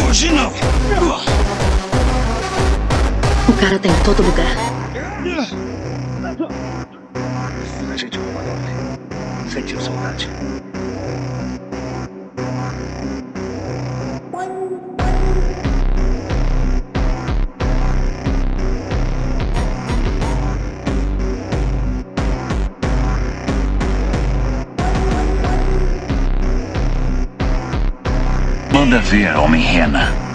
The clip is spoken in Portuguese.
Hoje não. O cara tá em todo lugar. A gente não vai. Sentiu saudade. Manda ver, Homem-Rena.